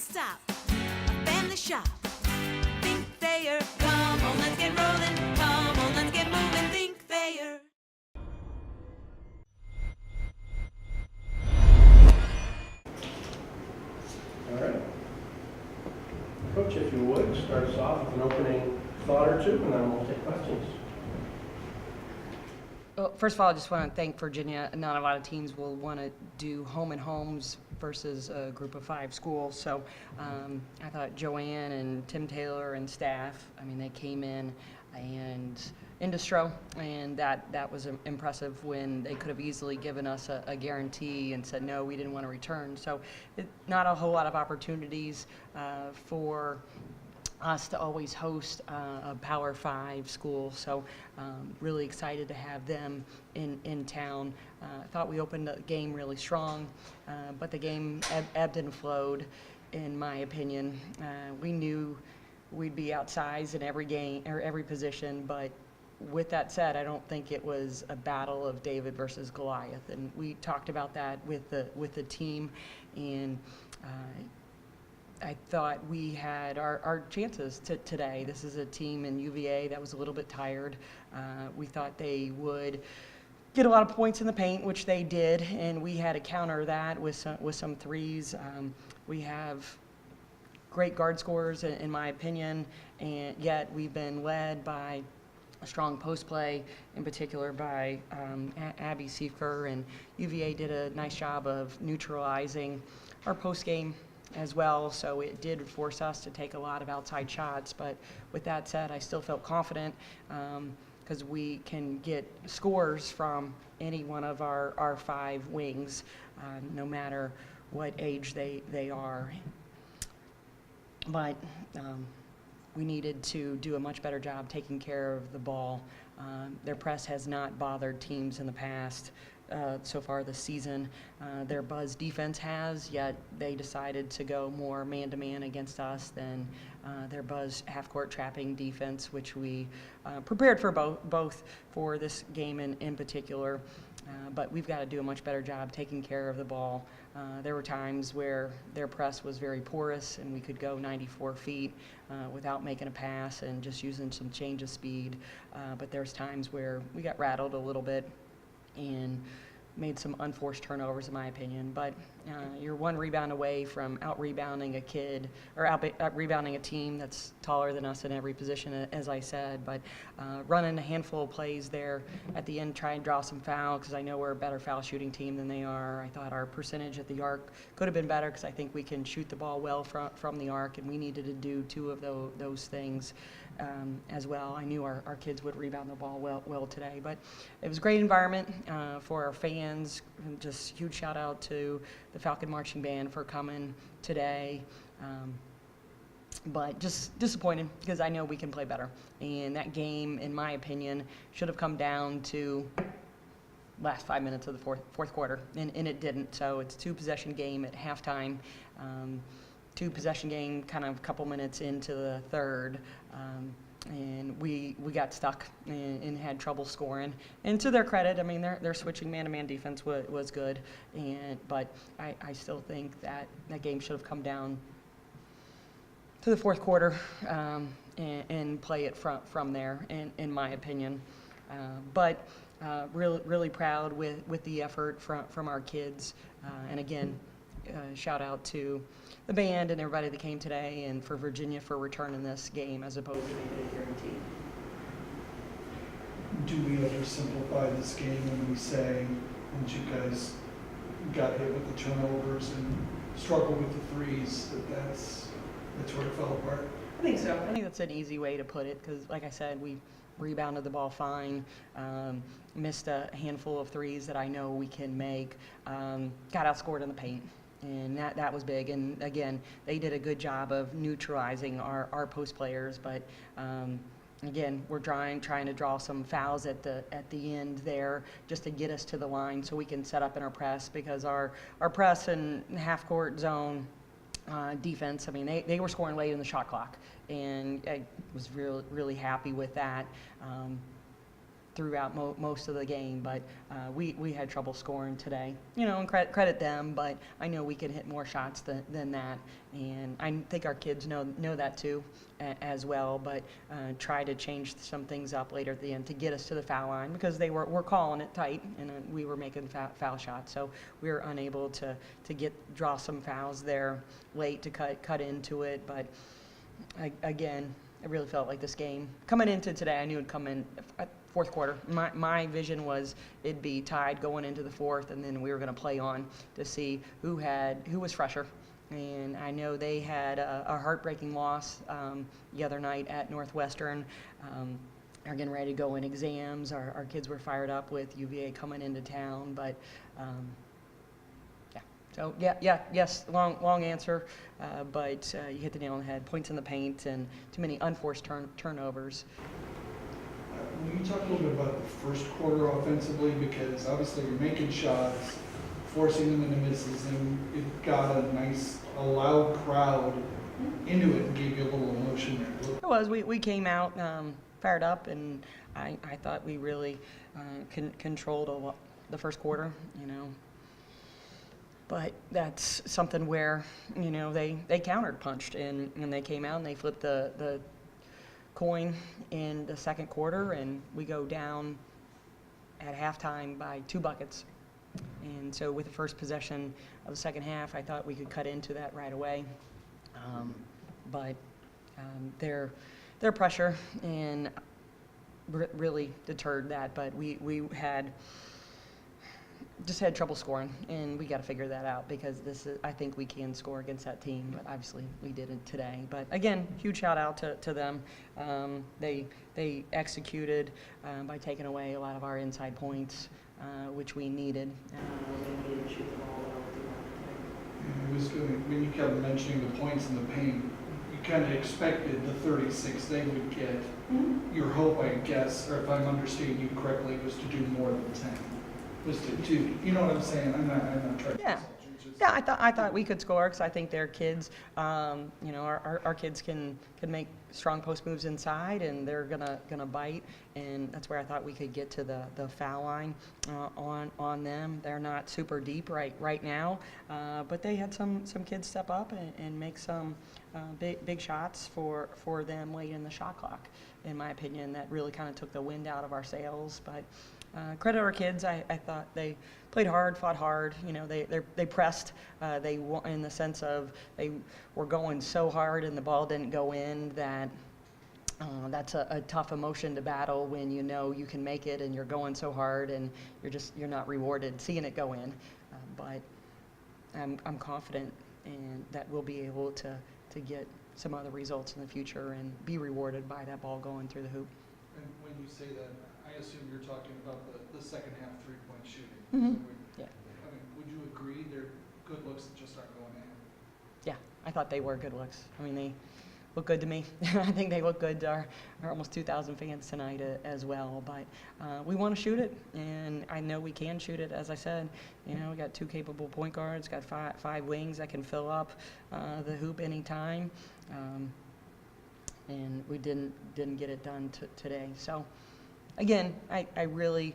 stop. A family shop. Think Thayer. Come on, let's get rolling. Come on, let's get moving. Think Thayer. All right. Coach, if you would, start us off with an opening thought or two, and then we'll take questions. Well, first of all, I just want to thank Virginia. Not a lot of teams will want to do home and homes versus a group of 5 schools. So I thought Joanne and Tim Taylor and staff, I mean, they came in and in distro, and that was impressive when they could have easily given us a guarantee and said, no, we didn't want to return. So not a whole lot of opportunities for us to always host a Power 5 school, so really excited to have them in town. I thought we opened the game really strong, but the game ebbed and flowed, in my opinion. We knew we'd be outsized in every game or every position, but with that said, I don't think it was a battle of David versus Goliath, and we talked about that with the team, and I thought we had our chances today. This is a team in UVA that was a little bit tired. We thought they would get a lot of points in the paint, which they did, and we had to counter that with some threes. We have great guard scorers, in my opinion, and yet we've been led by a strong post play, in particular by Abby Siefer, and UVA did a nice job of neutralizing our post game as well, so it did force us to take a lot of outside shots. But with that said, I still felt confident because we can get scores from any one of our 5 wings, no matter what age they are. But we needed to do a much better job taking care of the ball. Their press has not bothered teams in the past. So far this season. Their buzz defense has, yet they decided to go more man-to-man against us than their buzz half-court trapping defense, which we prepared for both for this game in particular. But we've got to do a much better job taking care of the ball. There were times where their press was very porous and we could go 94 feet without making a pass and just using some change of speed. But there's times where we got rattled a little bit and made some unforced turnovers, in my opinion. But you're one rebound away from out-rebounding a kid, or out-rebounding a team that's taller than us in every position, as I said. But running a handful of plays there at the end, try and draw some foul, because I know we're a better foul shooting team than they are. I thought our percentage at the arc could have been better, because I think we can shoot the ball well from the arc, and we needed to do 2 of those things as well. I knew our kids would rebound the ball well today, but it was a great environment for our fans. Just huge shout out to the Falcon Marching Band for coming today. But just disappointed because I know we can play better. And that game, in my opinion, should have come down to last 5 minutes of the fourth quarter, and it didn't. So it's a 2-possession game at halftime. 2-possession game kind of a couple minutes into the third, and we got stuck and had trouble scoring. And to their credit, I mean, their switching man-to-man defense was good, but I still think that game should have come down to the fourth quarter and play it from there, in my opinion. But really proud with the effort from our kids, and again, shout out to the band and everybody that came today, and for Virginia for returning this game as opposed to making a guarantee. Do we oversimplify this game when we say, once you guys got hit with the turnovers and struggled with the threes, that's where it fell apart? I think so. I think that's an easy way to put it, because like I said, we rebounded the ball fine, missed a handful of threes that I know we can make, got outscored in the paint. And that was big. And again, they did a good job of neutralizing our post players. But again, we're trying to draw some fouls at the end there just to get us to the line so we can set up in our press, because our press and half court zone defense, I mean, they were scoring late in the shot clock, and I was really happy with that. throughout most of the game, but we had trouble scoring today. And credit them, but I know we could hit more shots than that, and I think our kids know that too as well, but try to change some things up later at the end to get us to the foul line, because they were calling it tight, and we were making foul shots, so we were unable to draw some fouls there late to cut into it. But again, I really felt like this game coming into today, I knew it'd come in fourth quarter. My vision was it'd be tied going into the fourth, and then we were going to play on to see who was fresher. And I know they had a heartbreaking loss the other night at Northwestern. Are getting ready to go in exams. Our kids were fired up with UVA coming into town, but yeah. So yes, long answer, but you hit the nail on the head. Points in the paint and too many unforced turnovers. Will you talk a little bit about the first quarter offensively? Because obviously you're making shots, forcing them into misses, and it got a loud crowd into it and gave you a little emotion there. It was. We came out fired up, and I thought we really controlled the first quarter, But that's something where, they countered punched, and they came out and they flipped the coin in the second quarter, and we go down at halftime by 2 buckets. And so with the first possession of the second half, I thought we could cut into that right away. But their pressure and really deterred that. But we had trouble scoring, and we got to figure that out, because I think we can score against that team, but obviously we didn't today. But again, huge shout out to them. They executed by taking away a lot of our inside points, which we needed. We needed to shoot the ball well throughout. It was good. When you kept mentioning the points in the paint, you kind of expected the 36 they would get. Mm-hmm. Your hope, I guess, or if I'm understanding you correctly, was to do more than 10. Was to you know what I'm saying? I'm not trying to insult you. Yeah, I thought we could score, because I think their kids, our kids can make strong post moves inside, and they're gonna bite, and that's where I thought we could get to the foul line on them. They're not super deep right now, but they had some kids step up and make some big shots for them late in the shot clock. In my opinion, that really kind of took the wind out of our sails. But credit our kids. I thought they played hard, fought hard. They pressed. They in the sense of they were going so hard and the ball didn't go in. That's a tough emotion to battle when you can make it and you're going so hard and you're not rewarded seeing it go in. But I'm confident and that we'll be able to get some other results in the future and be rewarded by that ball going through the hoop. And when you say that, I assume you're talking about the second half 3-point shooting. Mm-hmm. So Yeah. would you agree they're good looks that just aren't going in? Yeah, I thought they were good looks. They look good to me. I think they look good to our almost 2,000 fans tonight as well. But we want to shoot it, and I know we can shoot it. As I said, we got 2 capable point guards, got five wings that can fill up the hoop anytime, and we didn't get it done today. So again, I really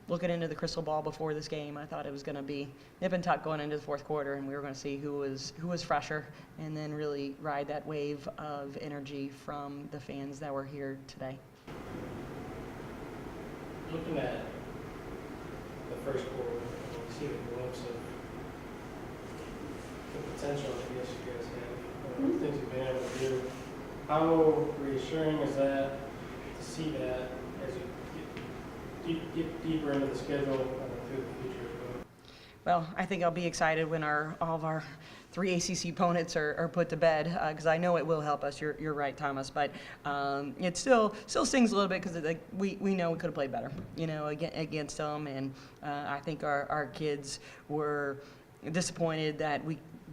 looking into the crystal ball before this game, I thought it was going to be nip and tuck going into the fourth quarter, and we were going to see who was fresher, and then really ride that wave of energy from the fans that were here today. Looking at the first quarter, seeing a glimpse of the potential I guess you guys have, things you've been able to do. How reassuring is that to see that as you get deeper into the schedule through the future as well? Well, I think I'll be excited when all of our 3 ACC opponents are put to bed, because I know it will help us. You're right, Thomas, but it still stings a little bit, because we know we could have played better, against them, and I think our kids were disappointed that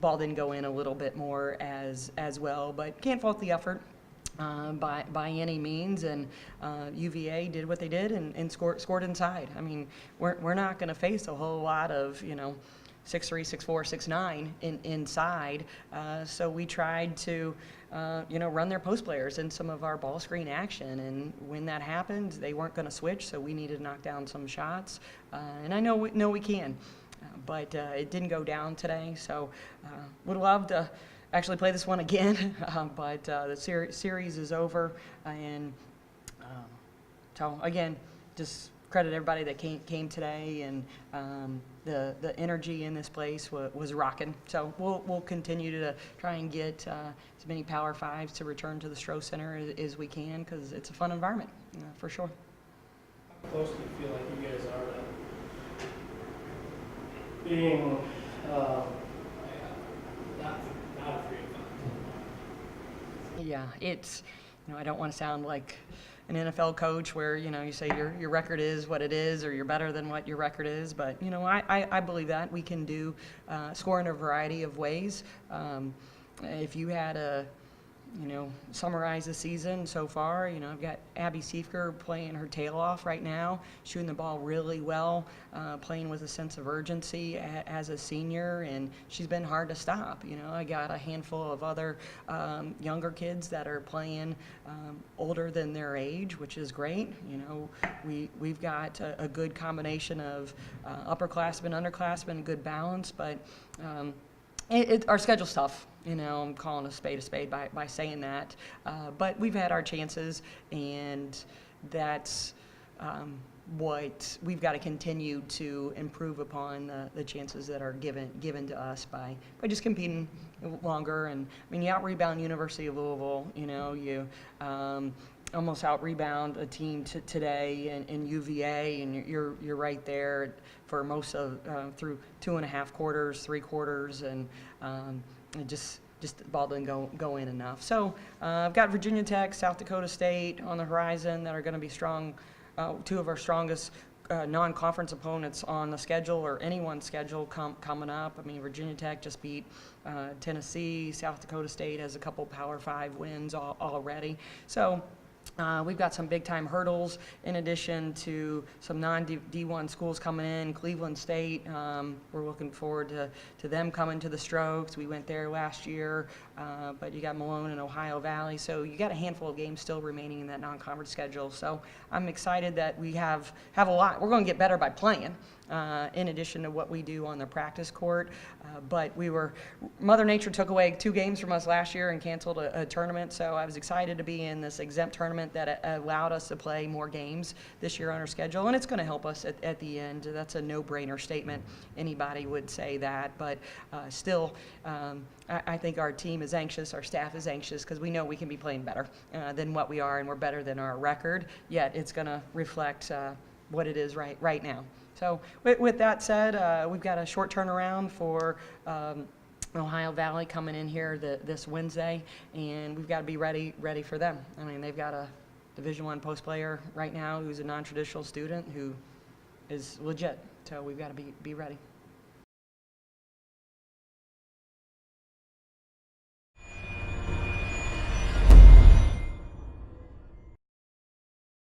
ball didn't go in a little bit more as well, but can't fault the effort. By any means, and UVA did what they did and scored inside. We're not going to face a whole lot of 6'3", 6'4", 6'9" inside. So we tried to, run their post players in some of our ball screen action. And when that happened, they weren't going to switch, so we needed to knock down some shots. And I know we can, but it didn't go down today. So would love to actually play this one again, but the series is over. And so again, just credit everybody that came today, and the energy in this place was rocking. So we'll continue to try and get as many Power Fives to return to the Stroh Center as we can, because it's a fun environment, for sure. How close do you feel like you guys are to being not a 3-5? Yeah, it's, I don't want to sound like an NFL coach where, you say your record is what it is, or you're better than what your record is. But, I believe that we can score in a variety of ways. If you had a, summarize the season so far, I've got Abby Siefker playing her tail off right now, shooting the ball really well, playing with a sense of urgency as a senior, and she's been hard to stop. I got a handful of other younger kids that are playing older than their age, which is great. We've got a good combination of upperclassmen, underclassmen, good balance, but our schedule's tough. I'm calling a spade by saying that. But we've had our chances, and that's what we've got to continue to improve upon, the chances that are given to us by just competing longer. And you out-rebound University of Louisville. You almost out-rebound a team today in UVA, and you're right there for most of through 2.5 quarters, 3 quarters, and just the ball didn't go in enough. So I've got Virginia Tech, South Dakota State on the horizon that are going to be strong, 2 of our strongest non-conference opponents on the schedule, or anyone's schedule coming up. Virginia Tech just beat Tennessee. South Dakota State has a couple Power 5 wins already. So we've got some big-time hurdles in addition to some non-D1 schools coming in. Cleveland State, we're looking forward to them coming to the Strokes. We went there last year, but you got Malone and Ohio Valley. So you got a handful of games still remaining in that non-conference schedule. So I'm excited that we have a lot. We're going to get better by playing, in addition to what we do on the practice court. But Mother Nature took away 2 games from us last year and canceled a tournament. So I was excited to be in this exempt tournament that allowed us to play more games this year on our schedule, and it's going to help us at the end. That's a no-brainer statement. Anybody would say that, but still, I think our team is anxious, our staff is anxious, because we know we can be playing better than what we are, and we're better than our record, yet it's going to reflect what it is right now. So with that said, we've got a short turnaround for Ohio Valley coming in here this Wednesday, and we've got to be ready for them. They've got a Division I post player right now who's a non-traditional student who is legit, so we've got to be ready.